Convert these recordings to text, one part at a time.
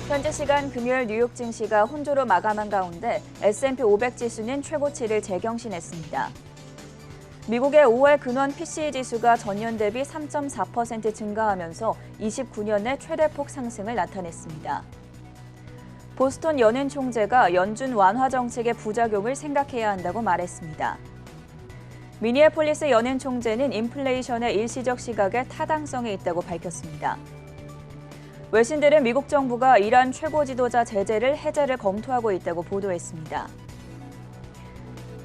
현지 시간 금요일 뉴욕 증시가 혼조로 마감한 가운데 S&P 500 지수는 최고치를 재경신했습니다. 미국의 5월 근원 PCE 지수가 전년 대비 3.4% 증가하면서 29년 내 최대폭 상승을 나타냈습니다. 보스턴 연은 총재가 연준 완화 정책의 부작용을 생각해야 한다고 말했습니다. 미니애폴리스 연은 총재는 인플레이션의 일시적 시각에 타당성이 있다고 밝혔습니다. 외신들은 미국 정부가 이란 최고 지도자 제재를 해제를 검토하고 있다고 보도했습니다.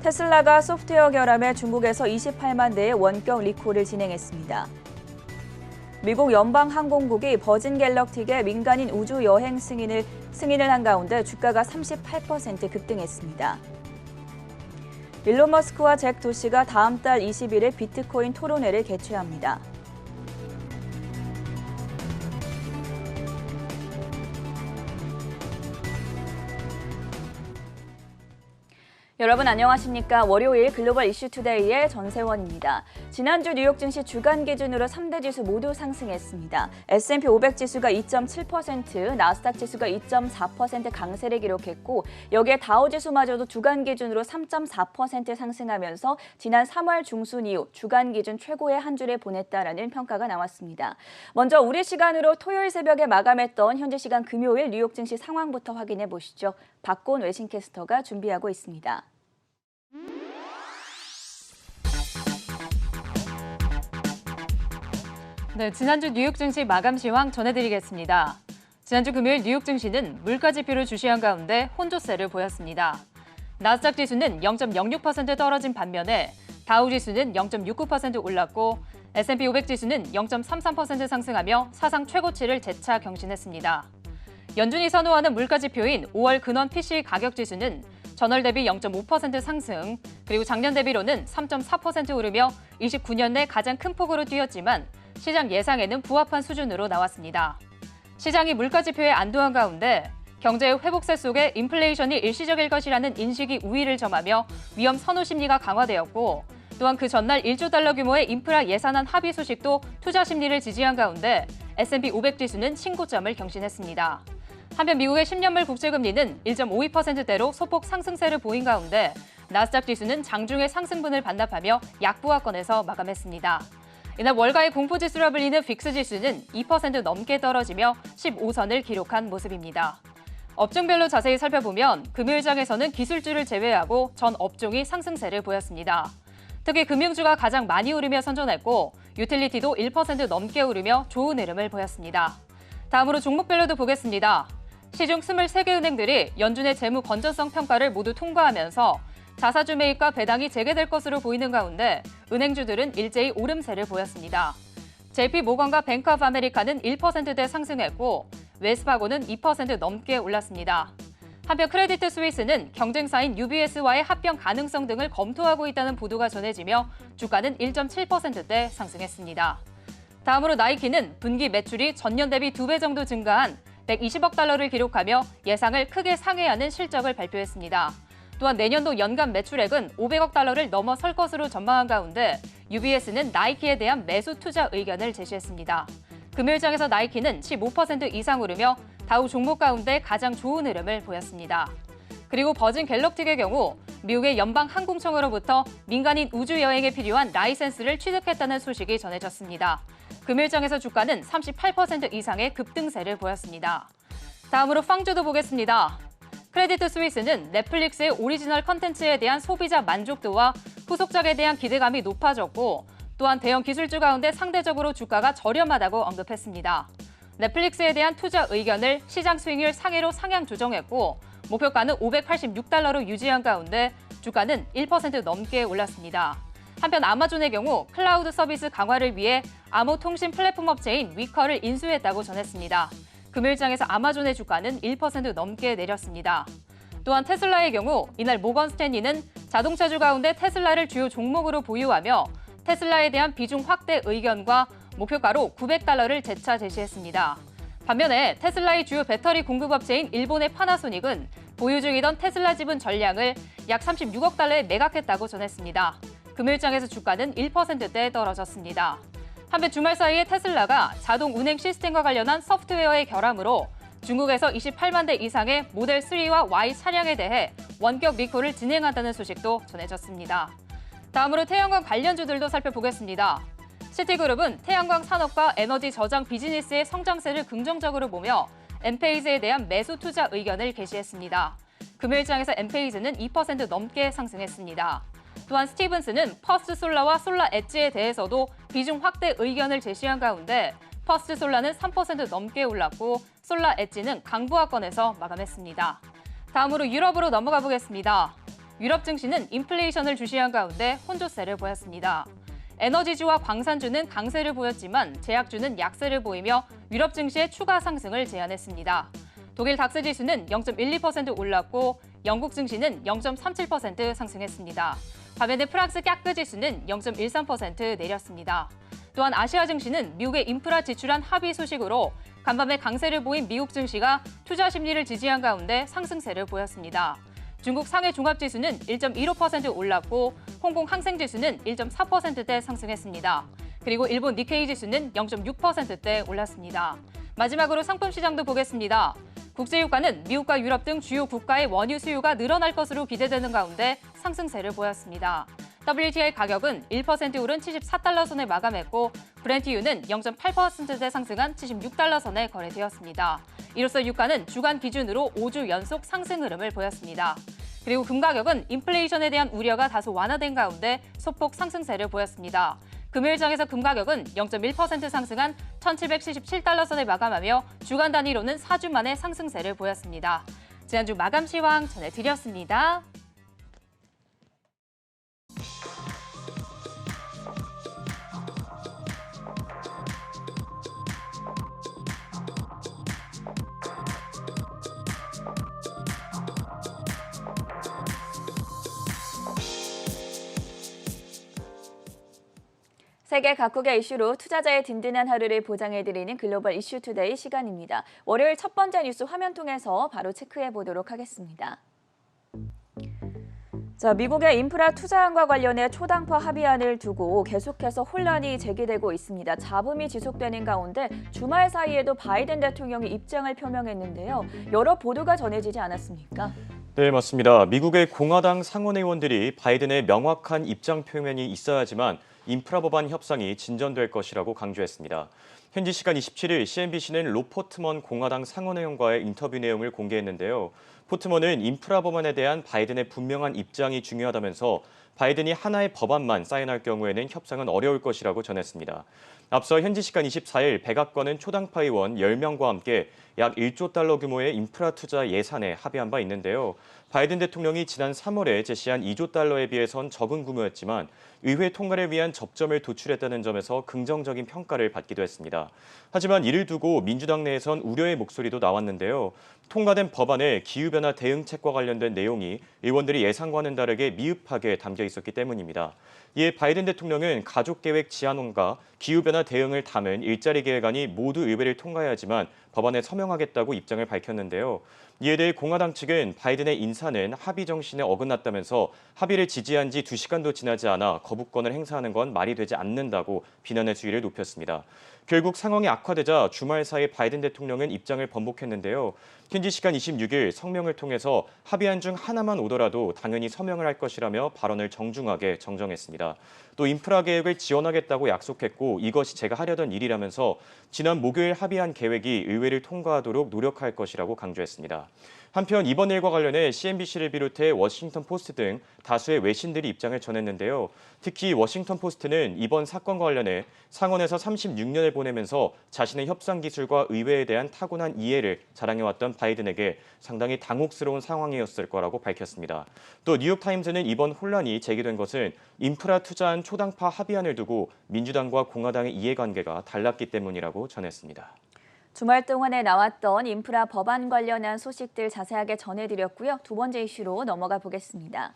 테슬라가 소프트웨어 결함에 중국에서 28만 대의 원격 리콜을 진행했습니다. 미국 연방항공국이 버진 갤럭틱의 민간인 우주 여행 승인을 한 가운데 주가가 38% 급등했습니다. 일론 머스크와 잭 도시가 다음 달 20일에 비트코인 토론회를 개최합니다. 여러분 안녕하십니까? 월요일 글로벌 이슈 투데이의 전세원입니다. 지난주 뉴욕 증시 주간 기준으로 3대 지수 모두 상승했습니다. S&P 500 지수가 2.7%, 나스닥 지수가 2.4% 강세를 기록했고 여기에 다우 지수마저도 주간 기준으로 3.4% 상승하면서 지난 3월 중순 이후 주간 기준 최고의 한 주를 보냈다라는 평가가 나왔습니다. 먼저 우리 시간으로 토요일 새벽에 마감했던 현지 시간 금요일 뉴욕 증시 상황부터 확인해 보시죠. 박곤 외신캐스터가 준비하고 있습니다. 네, 지난주 뉴욕 증시 마감 시황 전해드리겠습니다. 지난주 금요일 뉴욕 증시는 물가 지표를 주시한 가운데 혼조세를 보였습니다. 나스닥 지수는 0.06% 떨어진 반면에 다우 지수는 0.69% 올랐고 S&P 500 지수는 0.33% 상승하며 사상 최고치를 재차 경신했습니다. 연준이 선호하는 물가 지표인 5월 근원 PCE 가격 지수는 전월 대비 0.5% 상승, 그리고 작년 대비로는 3.4% 오르며 29년 내 가장 큰 폭으로 뛰었지만 시장 예상에는 부합한 수준으로 나왔습니다. 시장이 물가 지표에 안도한 가운데 경제의 회복세 속에 인플레이션이 일시적일 것이라는 인식이 우위를 점하며 위험 선호 심리가 강화되었고 또한 그 전날 1조 달러 규모의 인프라 예산안 합의 소식도 투자 심리를 지지한 가운데 S&P 500 지수는 신고점을 경신했습니다. 한편 미국의 10년물 국채금리는 1.52%대로 소폭 상승세를 보인 가운데 나스닥 지수는 장중의 상승분을 반납하며 약보합권에서 마감했습니다. 이날 월가의 공포지수라 불리는 빅스 지수는 2% 넘게 떨어지며 15선을 기록한 모습입니다. 업종별로 자세히 살펴보면 금요일장에서는 기술주를 제외하고 전 업종이 상승세를 보였습니다. 특히 금융주가 가장 많이 오르며 선전했고 유틸리티도 1% 넘게 오르며 좋은 흐름을 보였습니다. 다음으로 종목별로도 보겠습니다. 시중 23개 은행들이 연준의 재무 건전성 평가를 모두 통과하면서 자사주 매입과 배당이 재개될 것으로 보이는 가운데 은행주들은 일제히 오름세를 보였습니다. JP모건과 뱅크 오브 아메리카는 1%대 상승했고 웰스파고는 2% 넘게 올랐습니다. 한편 크레디트 스위스는 경쟁사인 UBS와의 합병 가능성 등을 검토하고 있다는 보도가 전해지며 주가는 1.7%대 상승했습니다. 다음으로 나이키는 분기 매출이 전년 대비 2배 정도 증가한 120억 달러를 기록하며 예상을 크게 상회하는 실적을 발표했습니다. 또한 내년도 연간 매출액은 500억 달러를 넘어설 것으로 전망한 가운데 UBS는 나이키에 대한 매수 투자 의견을 제시했습니다. 금요일장에서 나이키는 15% 이상 오르며 다우 종목 가운데 가장 좋은 흐름을 보였습니다. 그리고 버진 갤럭틱의 경우 미국의 연방항공청으로부터 민간인 우주 여행에 필요한 라이센스를 취득했다는 소식이 전해졌습니다. 금요일장에서 주가는 38% 이상의 급등세를 보였습니다. 다음으로 팡주도 보겠습니다. 크레디트 스위스는 넷플릭스의 오리지널 컨텐츠에 대한 소비자 만족도와 후속작에 대한 기대감이 높아졌고 또한 대형 기술주 가운데 상대적으로 주가가 저렴하다고 언급했습니다. 넷플릭스에 대한 투자 의견을 시장 수익률 상회로 상향 조정했고 목표가는 586달러로 유지한 가운데 주가는 1% 넘게 올랐습니다. 한편 아마존의 경우 클라우드 서비스 강화를 위해 암호 통신 플랫폼 업체인 위커를 인수했다고 전했습니다. 금요일장에서 아마존의 주가는 1% 넘게 내렸습니다. 또한 테슬라의 경우 이날 모건 스탠리는 자동차주 가운데 테슬라를 주요 종목으로 보유하며 테슬라에 대한 비중 확대 의견과 목표가로 900달러를 재차 제시했습니다. 반면에 테슬라의 주요 배터리 공급업체인 일본의 파나소닉은 보유 중이던 테슬라 지분 전량을 약 36억 달러에 매각했다고 전했습니다. 금요일장에서 주가는 1%대 떨어졌습니다. 한편 주말 사이에 테슬라가 자동 운행 시스템과 관련한 소프트웨어의 결함으로 중국에서 28만 대 이상의 모델 3와 Y 차량에 대해 원격 리콜을 진행한다는 소식도 전해졌습니다. 다음으로 태양광 관련주들도 살펴보겠습니다. 시티그룹은 태양광 산업과 에너지 저장 비즈니스의 성장세를 긍정적으로 보며 엔페이즈에 대한 매수 투자 의견을 게시했습니다. 금요일장에서 엔페이즈는 2% 넘게 상승했습니다. 또한 스티븐스는 퍼스트 솔라와 솔라 엣지에 대해서도 비중 확대 의견을 제시한 가운데 퍼스트 솔라는 3% 넘게 올랐고 솔라 엣지는 강부하권에서 마감했습니다. 다음으로 유럽으로 넘어가 보겠습니다. 유럽 증시는 인플레이션을 주시한 가운데 혼조세를 보였습니다. 에너지주와 광산주는 강세를 보였지만 제약주는 약세를 보이며 유럽 증시의 추가 상승을 제한했습니다. 독일 닥스 지수는 0.12% 올랐고 영국 증시는 0.37% 상승했습니다. 반면에 프랑스 까크 지수는 0.13% 내렸습니다. 또한 아시아 증시는 미국의 인프라 지출안 합의 소식으로 간밤에 강세를 보인 미국 증시가 투자 심리를 지지한 가운데 상승세를 보였습니다. 중국 상해 종합지수는 1.15% 올랐고 홍콩 항생지수는 1.4%대 상승했습니다. 그리고 일본 니케이 지수는 0.6%대 올랐습니다. 마지막으로 상품 시장도 보겠습니다. 국제유가는 미국과 유럽 등 주요 국가의 원유 수요가 늘어날 것으로 기대되는 가운데 상승세를 보였습니다. WTI 가격은 1% 오른 74달러 선에 마감했고 브렌트유는 0.8%대 상승한 76달러 선에 거래되었습니다. 이로써 유가는 주간 기준으로 5주 연속 상승 흐름을 보였습니다. 그리고 금 가격은 인플레이션에 대한 우려가 다소 완화된 가운데 소폭 상승세를 보였습니다. 금요일장에서 금 가격은 0.1% 상승한 1,777달러 선에 마감하며 주간 단위로는 4주 만에 상승세를 보였습니다. 지난주 마감 시황 전해드렸습니다. 세계 각국의 이슈로 투자자의 든든한 하루를 보장해드리는 글로벌 이슈 투데이 시간입니다. 월요일 첫 번째 뉴스 화면 통해서 바로 체크해 보도록 하겠습니다. 미국의 인프라 투자안과 관련해 초당파 합의안을 두고 계속해서 혼란이 제기되고 있습니다. 잡음이 지속되는 가운데 주말 사이에도 바이든 대통령이 입장을 표명했는데요. 여러 보도가 전해지지 않았습니까? 네, 맞습니다. 미국의 공화당 상원의원들이 바이든의 명확한 입장 표명이 있어야지만 인프라 법안 협상이 진전될 것이라고 강조했습니다. 현지 시간 27일 CNBC는 로 포트먼 공화당 상원의원과의 인터뷰 내용을 공개했는데요. 포트먼은 인프라 법안에 대한 바이든의 분명한 입장이 중요하다면서 바이든이 하나의 법안만 사인할 경우에는 협상은 어려울 것이라고 전했습니다. 앞서 현지 시간 24일 백악관은 초당파 의원 10명과 함께 약 1조 달러 규모의 인프라 투자 예산에 합의한 바 있는데요. 바이든 대통령이 지난 3월에 제시한 2조 달러에 비해선 적은 규모였지만 의회 통과를 위한 접점을 도출했다는 점에서 긍정적인 평가를 받기도 했습니다. 하지만 이를 두고 민주당 내에선 우려의 목소리도 나왔는데요. 통과된 법안에 기후변화 대응책과 관련된 내용이 의원들이 예상과는 다르게 미흡하게 담겨 있었기 때문입니다. 이에 바이든 대통령은 가족계획 지원과 기후변화 대응을 담은 일자리 계획안이 모두 의회를 통과해야지만 법안에 서명하겠다고 입장을 밝혔는데요. 이에 대해 공화당 측은 바이든의 인사는 합의 정신에 어긋났다면서 합의를 지지한 지 2시간도 지나지 않아 거부권을 행사하는 건 말이 되지 않는다고 비난의 수위를 높였습니다. 결국 상황이 악화되자 주말 사이 바이든 대통령은 입장을 번복했는데요. 현지 시간 26일 성명을 통해서 합의안 중 하나만 오더라도 당연히 서명을 할 것이라며 발언을 정중하게 정정했습니다. 또 인프라 계획을 지원하겠다고 약속했고 이것이 제가 하려던 일이라면서 지난 목요일 합의한 계획이 의회를 통과하도록 노력할 것이라고 강조했습니다. 한편 이번 일과 관련해 CNBC를 비롯해 워싱턴 포스트 등 다수의 외신들이 입장을 전했는데요. 특히 워싱턴 포스트는 이번 사건과 관련해 상원에서 36년을 보내면서 자신의 협상 기술과 의회에 대한 타고난 이해를 자랑해왔던 바이든에게 상당히 당혹스러운 상황이었을 거라고 밝혔습니다. 또 뉴욕타임즈는 이번 혼란이 제기된 것은 인프라 투자안 초당파 합의안을 두고 민주당과 공화당의 이해관계가 달랐기 때문이라고 전했습니다. 주말 동안에 나왔던 인프라 법안 관련한 소식들 자세하게 전해드렸고요. 두 번째 이슈로 넘어가 보겠습니다.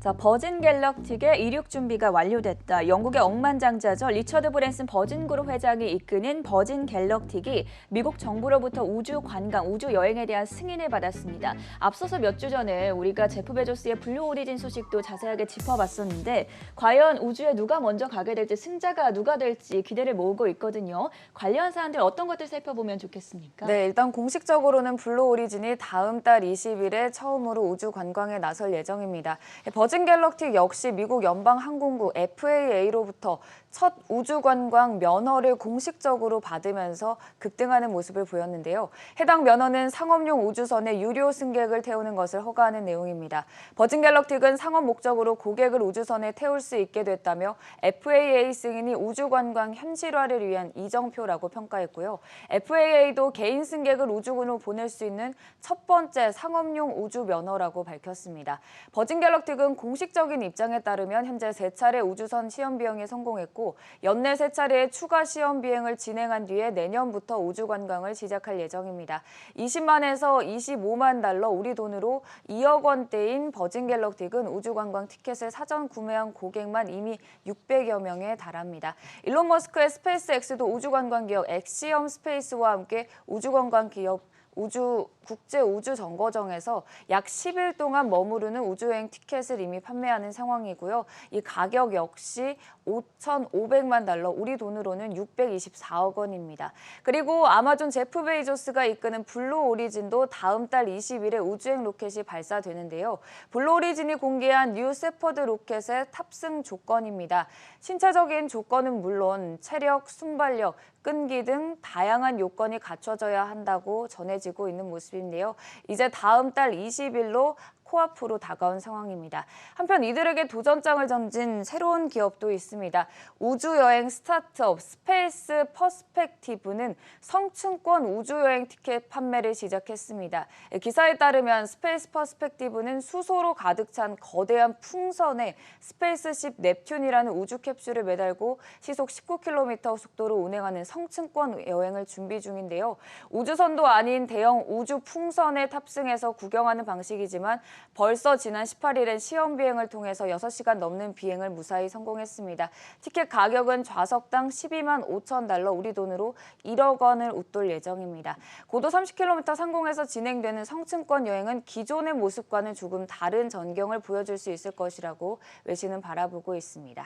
자, 버진 갤럭틱의 이륙 준비가 완료됐다. 영국의 억만장자죠. 리처드 브랜슨 버진그룹 회장이 이끄는 버진 갤럭틱이 미국 정부로부터 우주 관광, 우주 여행에 대한 승인을 받았습니다. 앞서서 몇 주 전에 우리가 제프 베조스의 블루 오리진 소식도 자세하게 짚어봤었는데 과연 우주에 누가 먼저 가게 될지, 승자가 누가 될지 기대를 모으고 있거든요. 관련 사안들 어떤 것들 살펴보면 좋겠습니까? 네, 일단 공식적으로는 블루 오리진이 다음 달 20일에 처음으로 우주 관광에 나설 예정입니다. 버진 갤럭틱 역시 미국 연방항공국 FAA로부터 첫 우주 관광 면허를 공식적으로 받으면서 급등하는 모습을 보였는데요. 해당 면허는 상업용 우주선에 유료 승객을 태우는 것을 허가하는 내용입니다. 버진 갤럭틱은 상업 목적으로 고객을 우주선에 태울 수 있게 됐다며 FAA 승인이 우주 관광 현실화를 위한 이정표라고 평가했고요. FAA도 개인 승객을 우주군으로 보낼 수 있는 첫 번째 상업용 우주 면허라고 밝혔습니다. 버진 갤럭틱은 공식적인 입장에 따르면 현재 3차례 우주선 시험 비행에 성공했고 연내 3차례의 추가 시험 비행을 진행한 뒤에 내년부터 우주 관광을 시작할 예정입니다. 20만에서 25만 달러, 우리 돈으로 2억 원대인 버진 갤럭틱은 우주 관광 티켓을 사전 구매한 고객만 이미 600여 명에 달합니다. 일론 머스크의 스페이스X도 우주 관광 기업 엑시엄 스페이스와 함께 우주 관광 기업 국제 우주 정거장에서 약 10일 동안 머무르는 우주여행 티켓을 이미 판매하는 상황이고요. 이 가격 역시 5,500만 달러, 우리 돈으로는 624억 원입니다. 그리고 아마존 제프 베이조스가 이끄는 블루 오리진도 다음 달 20일에 우주행 로켓이 발사되는데요. 블루 오리진이 공개한 뉴 세퍼드 로켓의 탑승 조건입니다. 신체적인 조건은 물론 체력, 순발력, 끈기 등 다양한 요건이 갖춰져야 한다고 전해지고 있는 모습인데요. 이제 다음 달 20일로 코앞으로 다가온 상황입니다. 한편 이들에게 도전장을 던진 새로운 기업도 있습니다. 우주여행 스타트업 스페이스 퍼스펙티브는 성층권 우주여행 티켓 판매를 시작했습니다. 기사에 따르면 스페이스 퍼스펙티브는 수소로 가득 찬 거대한 풍선에 스페이스십 넵튠이라는 우주 캡슐을 매달고 시속 19km 속도로 운행하는 성층권 여행을 준비 중인데요. 우주선도 아닌 대형 우주 풍선에 탑승해서 구경하는 방식이지만 벌써 지난 18일엔 시험 비행을 통해서 6시간 넘는 비행을 무사히 성공했습니다. 티켓 가격은 좌석당 12만 5천 달러, 우리 돈으로 1억 원을 웃돌 예정입니다. 고도 30km 상공에서 진행되는 성층권 여행은 기존의 모습과는 조금 다른 전경을 보여줄 수 있을 것이라고 외신은 바라보고 있습니다.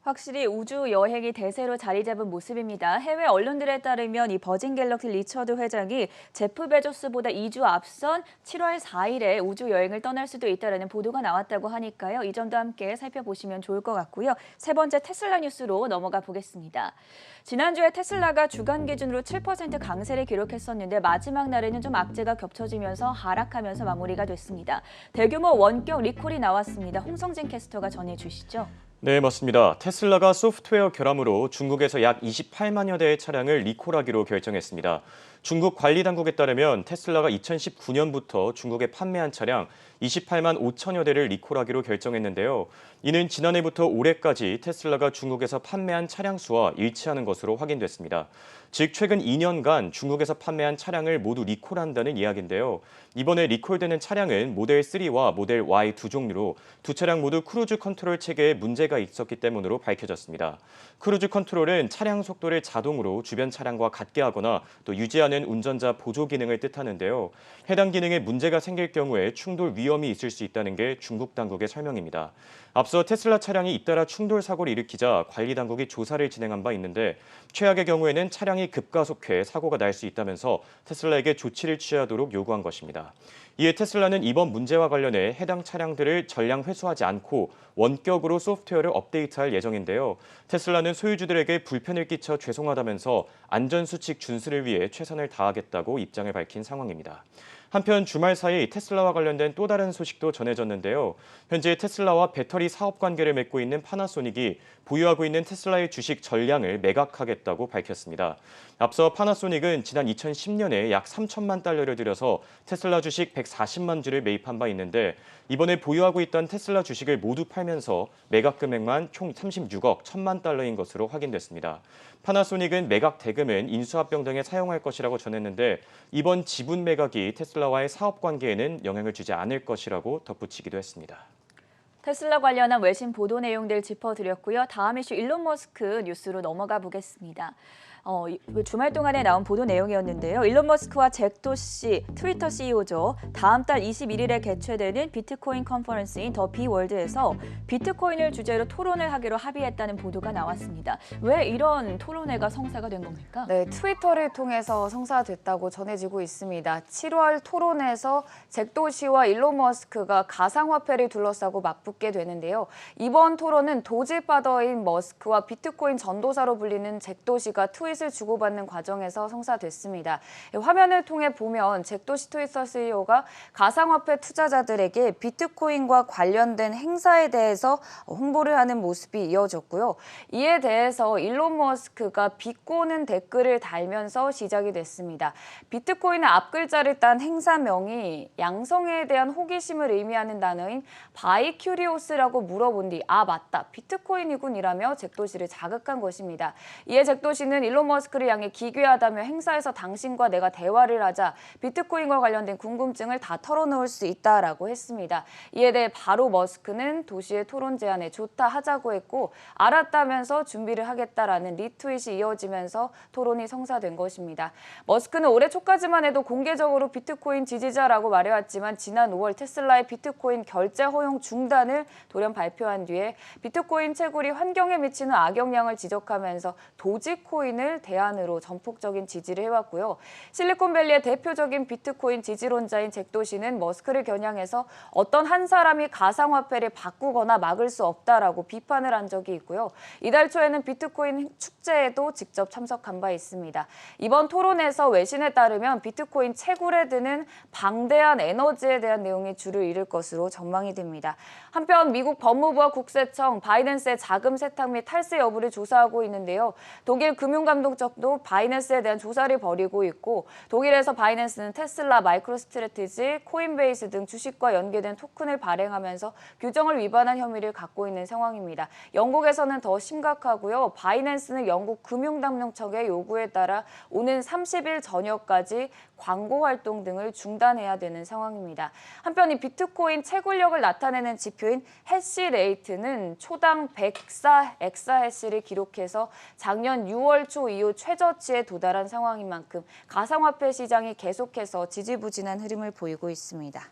확실히 우주 여행이 대세로 자리 잡은 모습입니다. 해외 언론들에 따르면 이 버진 갤럭틱 리처드 회장이 제프 베조스보다 2주 앞선 7월 4일에 우주 여행을 떠날 수도 있다는 보도가 나왔다고 하니까요. 이 점도 함께 살펴보시면 좋을 것 같고요. 세 번째 테슬라 뉴스로 넘어가 보겠습니다. 지난주에 테슬라가 주간 기준으로 7% 강세를 기록했었는데 마지막 날에는 좀 악재가 겹쳐지면서 하락하면서 마무리가 됐습니다. 대규모 원격 리콜이 나왔습니다. 홍성진 캐스터가 전해주시죠. 네, 맞습니다. 테슬라가 소프트웨어 결함으로 중국에서 약 28만여 대의 차량을 리콜하기로 결정했습니다. 중국 관리 당국에 따르면 테슬라가 2019년부터 중국에 판매한 차량 28만 5천여 대를 리콜하기로 결정했는데요. 이는 지난해부터 올해까지 테슬라가 중국에서 판매한 차량 수와 일치하는 것으로 확인됐습니다. 즉 최근 2년간 중국에서 판매한 차량을 모두 리콜한다는 이야기인데요. 이번에 리콜되는 차량은 모델 3와 모델 Y 두 종류로 두 차량 모두 크루즈 컨트롤 체계에 문제가 있었기 때문으로 밝혀졌습니다. 크루즈 컨트롤은 차량 속도를 자동으로 주변 차량과 같게 하거나 또 유지하는 운전자 보조 기능을 뜻하는데요. 해당 기능에 문제가 생길 경우에 충돌 위험이 있을 수 있다는 게 중국 당국의 설명입니다. 앞서 테슬라 차량이 잇따라 충돌 사고를 일으키자 관리 당국이 조사를 진행한 바 있는데 최악의 경우에는 차량이 급가속해 사고가 날 수 있다면서 테슬라에게 조치를 취하도록 요구한 것입니다. 이에 테슬라는 이번 문제와 관련해 해당 차량들을 전량 회수하지 않고 원격으로 소프트웨어를 업데이트할 예정인데요. 테슬라는 소유주들에게 불편을 끼쳐 죄송하다면서 안전수칙 준수를 위해 최선을 다하겠다고 입장을 밝힌 상황입니다. 한편 주말 사이 테슬라와 관련된 또 다른 소식도 전해졌는데요. 현재 테슬라와 배터리 사업 관계를 맺고 있는 파나소닉이 보유하고 있는 테슬라의 주식 전량을 매각하겠다고 밝혔습니다. 앞서 파나소닉은 지난 2010년에 약 3천만 달러를 들여서 테슬라 주식 140만 주를 매입한 바 있는데 이번에 보유하고 있던 테슬라 주식을 모두 팔면서 매각 금액만 총 36억 1천만 달러인 것으로 확인됐습니다. 파나소닉은 매각 대금은 인수합병 등에 사용할 것이라고 전했는데 이번 지분 매각이 테슬라와의 사업 관계에는 영향을 주지 않을 것이라고 덧붙이기도 했습니다. 테슬라 관련한 외신 보도 내용들 짚어드렸고요. 다음 이슈 일론 머스크 뉴스로 넘어가 보겠습니다. 주말 동안에 나온 보도 내용이었는데요. 일론 머스크와 잭 도시 트위터 CEO죠. 다음 달 21일에 개최되는 비트코인 컨퍼런스인 더 비월드에서 비트코인을 주제로 토론을 하기로 합의했다는 보도가 나왔습니다. 왜 이런 토론회가 성사가 된 겁니까? 네, 트위터를 통해서 성사됐다고 전해지고 있습니다. 7월 토론에서 잭 도시와 일론 머스크가 가상화폐를 둘러싸고 맞붙게 되는데요. 이번 토론은 도지파더인 머스크와 비트코인 전도사로 불리는 잭 도시가 트윗을 주고받는 과정에서 성사됐습니다. 화면을 통해 보면 잭 도시 트위터 CEO가 가상화폐 투자자들에게 비트코인과 관련된 행사에 대해서 홍보를 하는 모습이 이어졌고요. 이에 대해서 일론 머스크가 비꼬는 댓글을 달면서 시작이 됐습니다. 비트코인의 앞글자를 딴 행사명이 양성애에 대한 호기심을 의미하는 단어인 바이큐리오스라고 물어본 뒤 맞다, 비트코인이군이라며 잭 도시를 자극한 것입니다. 이에 잭 도시는 일론 머스크를 향해 기괴하다며 행사에서 당신과 내가 대화를 하자 비트코인과 관련된 궁금증을 다 털어놓을 수 있다라고 했습니다. 이에 대해 바로 머스크는 도시의 토론 제안에 좋다 하자고 했고 알았다면서 준비를 하겠다라는 리트윗이 이어지면서 토론이 성사된 것입니다. 머스크는 올해 초까지만 해도 공개적으로 비트코인 지지자라고 말해왔지만 지난 5월 테슬라의 비트코인 결제 허용 중단을 돌연 발표한 뒤에 비트코인 채굴이 환경에 미치는 악영향을 지적하면서 도지코인을 대안으로 전폭적인 지지를 해왔고요. 실리콘밸리의 대표적인 비트코인 지지론자인 잭 도시는 머스크를 겨냥해서 어떤 한 사람이 가상화폐를 바꾸거나 막을 수 없다라고 비판을 한 적이 있고요. 이달 초에는 비트코인 축제에도 직접 참석한 바 있습니다. 이번 토론에서 외신에 따르면 비트코인 채굴에 드는 방대한 에너지에 대한 내용이 주를 이룰 것으로 전망이 됩니다. 한편 미국 법무부와 국세청, 바이낸스의 자금 세탁 및 탈세 여부를 조사하고 있는데요. 독일 금융감독청도 바이낸스에 대한 조사를 벌이고 있고 독일에서 바이낸스는 테슬라, 마이크로스트래티지, 코인베이스 등 주식과 연계된 토큰을 발행하면서 규정을 위반한 혐의를 갖고 있는 상황입니다. 영국에서는 더 심각하고요. 바이낸스는 영국 금융당국청의 요구에 따라 오는 30일 저녁까지 광고 활동 등을 중단해야 되는 상황입니다. 한편 이 비트코인 채굴력을 나타내는 지표인 해시레이트는 초당 104 엑사해시를 기록해서 작년 6월 초 이후 최저치에 도달한 상황인 만큼 가상화폐 시장이 계속해서 지지부진한 흐름을 보이고 있습니다.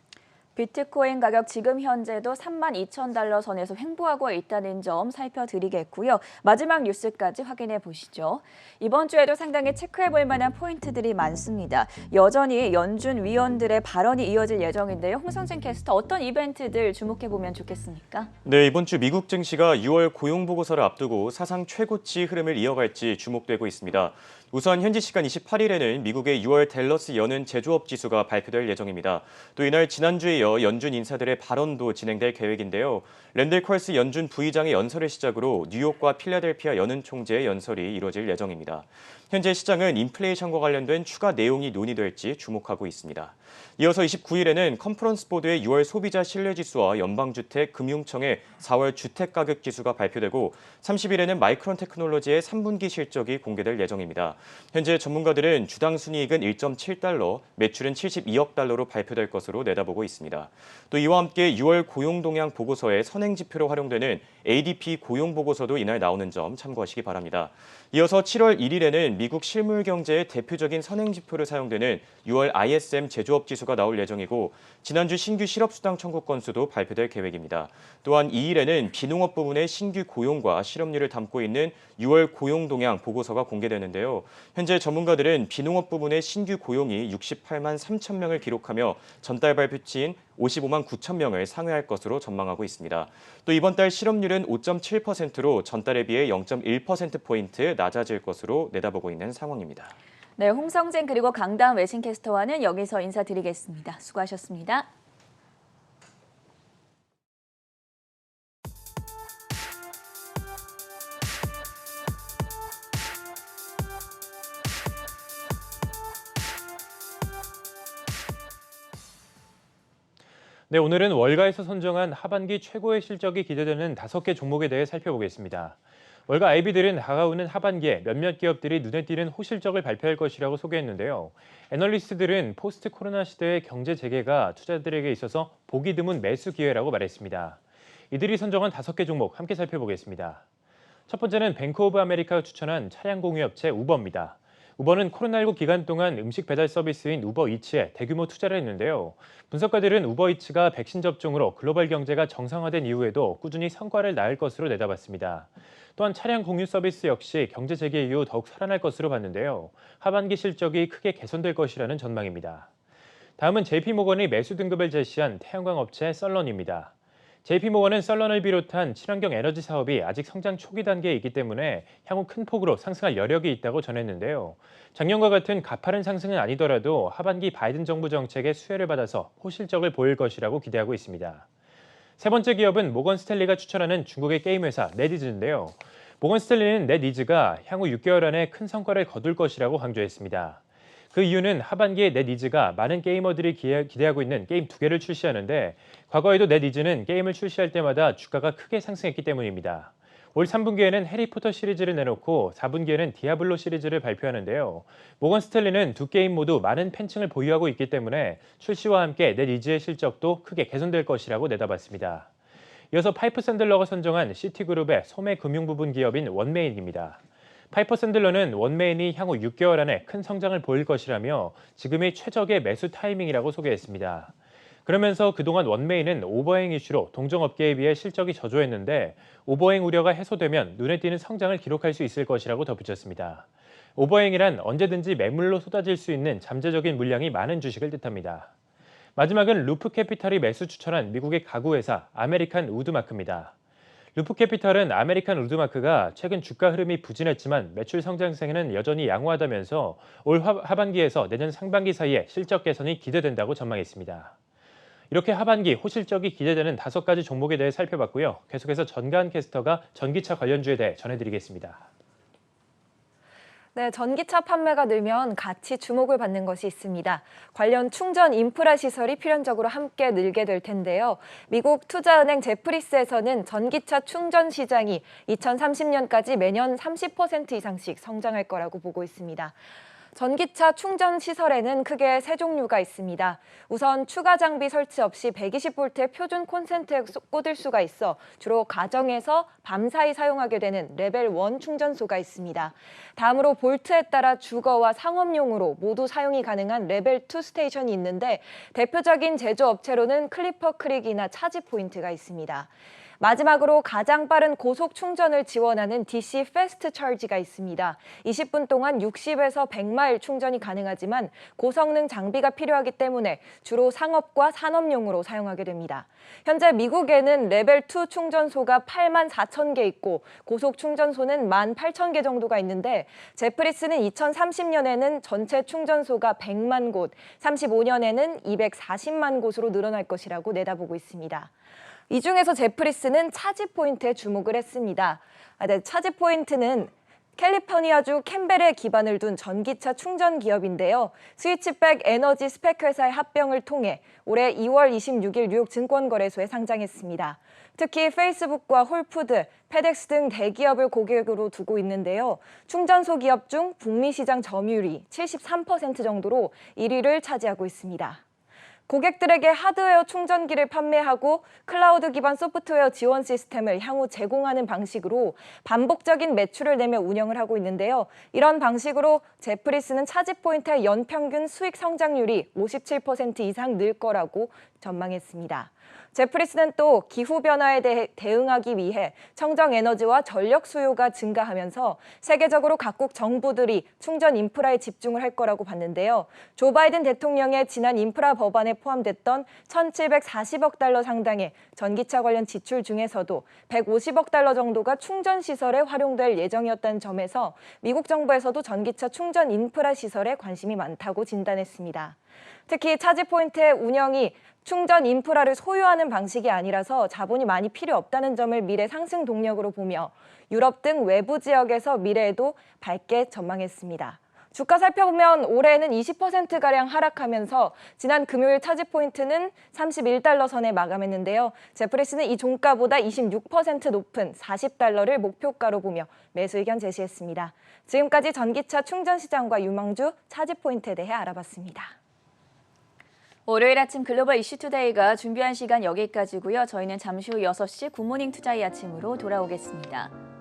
비트코인 가격 지금 현재도 32,000달러 선에서 횡보하고 있다는 점 살펴드리겠고요. 마지막 뉴스까지 확인해 보시죠. 이번 주에도 상당히 체크해 볼 만한 포인트들이 많습니다. 여전히 연준 위원들의 발언이 이어질 예정인데요. 홍성진 캐스터, 어떤 이벤트들 주목해 보면 좋겠습니까? 네, 이번 주 미국 증시가 6월 고용 보고서를 앞두고 사상 최고치 흐름을 이어갈지 주목되고 있습니다. 우선 현지 시간 28일에는 미국의 6월 댈러스 여는 제조업 지수가 발표될 예정입니다. 또 이날 지난주에 이어 연준 인사들의 발언도 진행될 계획인데요. 랜들 컬스 연준 부의장의 연설을 시작으로 뉴욕과 필라델피아 연은 총재의 연설이 이뤄질 예정입니다. 현재 시장은 인플레이션과 관련된 추가 내용이 논의될지 주목하고 있습니다. 이어서 29일에는 컨퍼런스 보드의 6월 소비자 신뢰지수와 연방주택 금융청의 4월 주택가격지수가 발표되고 30일에는 마이크론 테크놀로지의 3분기 실적이 공개될 예정입니다. 현재 전문가들은 주당 순이익은 1.7달러, 매출은 72억 달러로 발표될 것으로 내다보고 있습니다. 또 이와 함께 6월 고용동향 보고서의 선행지표로 활용되는 ADP 고용보고서도 이날 나오는 점 참고하시기 바랍니다. 이어서 7월 1일에는 미국 실물 경제의 대표적인 선행지표로 사용되는 6월 ISM 제조업 지수가 나올 예정이고 지난주 신규 실업수당 청구 건수도 발표될 계획입니다. 또한 2일에는 비농업 부문의 신규 고용과 실업률을 담고 있는 6월 고용동향 보고서가 공개되는데요. 현재 전문가들은 비농업 부문의 신규 고용이 68만 3천 명을 기록하며 전달 발표치인 55만 9천 명을 상회할 것으로 전망하고 있습니다. 또 이번 달 실업률은 5.7%로 전달에 비해 0.1%포인트 낮아질 것으로 내다보고 있는 상황입니다. 네, 홍성진 그리고 강다은 외신캐스터와는 여기서 인사드리겠습니다. 수고하셨습니다. 네, 오늘은 월가에서 선정한 하반기 최고의 실적이 기대되는 5개 종목에 대해 살펴보겠습니다. 월가 IB들은 다가오는 하반기에 몇몇 기업들이 눈에 띄는 호실적을 발표할 것이라고 소개했는데요. 애널리스트들은 포스트 코로나 시대의 경제 재개가 투자들에게 있어서 보기 드문 매수 기회라고 말했습니다. 이들이 선정한 5개 종목 함께 살펴보겠습니다. 첫 번째는 뱅크 오브 아메리카가 추천한 차량 공유업체 우버입니다. 우버는 코로나19 기간 동안 음식 배달 서비스인 우버이츠에 대규모 투자를 했는데요. 분석가들은 우버이츠가 백신 접종으로 글로벌 경제가 정상화된 이후에도 꾸준히 성과를 낳을 것으로 내다봤습니다. 또한 차량 공유 서비스 역시 경제 재개 이후 더욱 살아날 것으로 봤는데요. 하반기 실적이 크게 개선될 것이라는 전망입니다. 다음은 JP모건이 매수 등급을 제시한 태양광 업체 썰런입니다. JP모건은 썰런을 비롯한 친환경 에너지 사업이 아직 성장 초기 단계에 있기 때문에 향후 큰 폭으로 상승할 여력이 있다고 전했는데요. 작년과 같은 가파른 상승은 아니더라도 하반기 바이든 정부 정책의 수혜를 받아서 호실적을 보일 것이라고 기대하고 있습니다. 세 번째 기업은 모건 스탠리가 추천하는 중국의 게임 회사 넷이즈인데요. 모건 스탠리는 넷이즈가 향후 6개월 안에 큰 성과를 거둘 것이라고 강조했습니다. 그 이유는 하반기에 넷이즈가 많은 게이머들이 기대하고 있는 게임 2개를 출시하는데 과거에도 넷이즈는 게임을 출시할 때마다 주가가 크게 상승했기 때문입니다. 올 3분기에는 해리포터 시리즈를 내놓고 4분기에는 디아블로 시리즈를 발표하는데요. 모건 스탠리는 두 게임 모두 많은 팬층을 보유하고 있기 때문에 출시와 함께 넷이즈의 실적도 크게 개선될 것이라고 내다봤습니다. 이어서 파이프 샌들러가 선정한 시티그룹의 소매 금융 부분 기업인 원메인입니다. 파이퍼 샌들러는 원메인이 향후 6개월 안에 큰 성장을 보일 것이라며 지금이 최적의 매수 타이밍이라고 소개했습니다. 그러면서 그동안 원메인은 오버행 이슈로 동종업계에 비해 실적이 저조했는데 오버행 우려가 해소되면 눈에 띄는 성장을 기록할 수 있을 것이라고 덧붙였습니다. 오버행이란 언제든지 매물로 쏟아질 수 있는 잠재적인 물량이 많은 주식을 뜻합니다. 마지막은 루프캐피탈이 매수 추천한 미국의 가구회사 아메리칸 우드마크입니다. 루프캐피탈은 아메리칸 우드마크가 최근 주가 흐름이 부진했지만 매출 성장세는 여전히 양호하다면서 올 하반기에서 내년 상반기 사이에 실적 개선이 기대된다고 전망했습니다. 이렇게 하반기 호실적이 기대되는 5가지 종목에 대해 살펴봤고요. 계속해서 전가한 캐스터가 전기차 관련주에 대해 전해드리겠습니다. 네, 전기차 판매가 늘면 같이 주목을 받는 것이 있습니다. 관련 충전 인프라 시설이 필연적으로 함께 늘게 될 텐데요. 미국 투자은행 제프리스에서는 전기차 충전 시장이 2030년까지 매년 30% 이상씩 성장할 거라고 보고 있습니다. 전기차 충전 시설에는 크게 세 종류가 있습니다. 우선 추가 장비 설치 없이 120V 표준 콘센트에 꽂을 수가 있어 주로 가정에서 밤사이 사용하게 되는 레벨 1 충전소가 있습니다. 다음으로 볼트에 따라 주거와 상업용으로 모두 사용이 가능한 레벨 2 스테이션이 있는데 대표적인 제조업체로는 클리퍼 크릭이나 차지포인트가 있습니다. 마지막으로 가장 빠른 고속 충전을 지원하는 DC 패스트 차지가 있습니다. 20분 동안 60에서 100마일 충전이 가능하지만 고성능 장비가 필요하기 때문에 주로 상업과 산업용으로 사용하게 됩니다. 현재 미국에는 레벨 2 충전소가 8만 4천 개 있고 고속 충전소는 1만 8천 개 정도가 있는데 제프리스는 2030년에는 전체 충전소가 100만 곳, 35년에는 240만 곳으로 늘어날 것이라고 내다보고 있습니다. 이 중에서 제프리스는 차지포인트에 주목을 했습니다. 차지포인트는 캘리포니아주 캠벨에 기반을 둔 전기차 충전 기업인데요. 스위치백 에너지 스펙 회사의 합병을 통해 올해 2월 26일 뉴욕 증권거래소에 상장했습니다. 특히 페이스북과 홀푸드, 페덱스 등 대기업을 고객으로 두고 있는데요. 충전소 기업 중 북미 시장 점유율이 73% 정도로 1위를 차지하고 있습니다. 고객들에게 하드웨어 충전기를 판매하고 클라우드 기반 소프트웨어 지원 시스템을 향후 제공하는 방식으로 반복적인 매출을 내며 운영을 하고 있는데요. 이런 방식으로 제프리스는 차지포인트의 연평균 수익 성장률이 57% 이상 늘 거라고 전망했습니다. 제프리스는 또 기후변화에 대해 대응하기 위해 청정에너지와 전력 수요가 증가하면서 세계적으로 각국 정부들이 충전 인프라에 집중을 할 거라고 봤는데요. 조 바이든 대통령의 지난 인프라 법안에 포함됐던 1,740억 달러 상당의 전기차 관련 지출 중에서도 150억 달러 정도가 충전 시설에 활용될 예정이었다는 점에서 미국 정부에서도 전기차 충전 인프라 시설에 관심이 많다고 진단했습니다. 특히 차지포인트의 운영이 충전 인프라를 소유하는 방식이 아니라서 자본이 많이 필요 없다는 점을 미래 상승 동력으로 보며 유럽 등 외부 지역에서 미래에도 밝게 전망했습니다. 주가 살펴보면 올해는 20%가량 하락하면서 지난 금요일 차지포인트는 31달러 선에 마감했는데요. 제프리스는 이 종가보다 26% 높은 40달러를 목표가로 보며 매수 의견 제시했습니다. 지금까지 전기차 충전 시장과 유망주 차지포인트에 대해 알아봤습니다. 월요일 아침 글로벌 이슈투데이가 준비한 시간 여기까지고요. 저희는 잠시 후 6시 굿모닝 투자이 아침으로 돌아오겠습니다.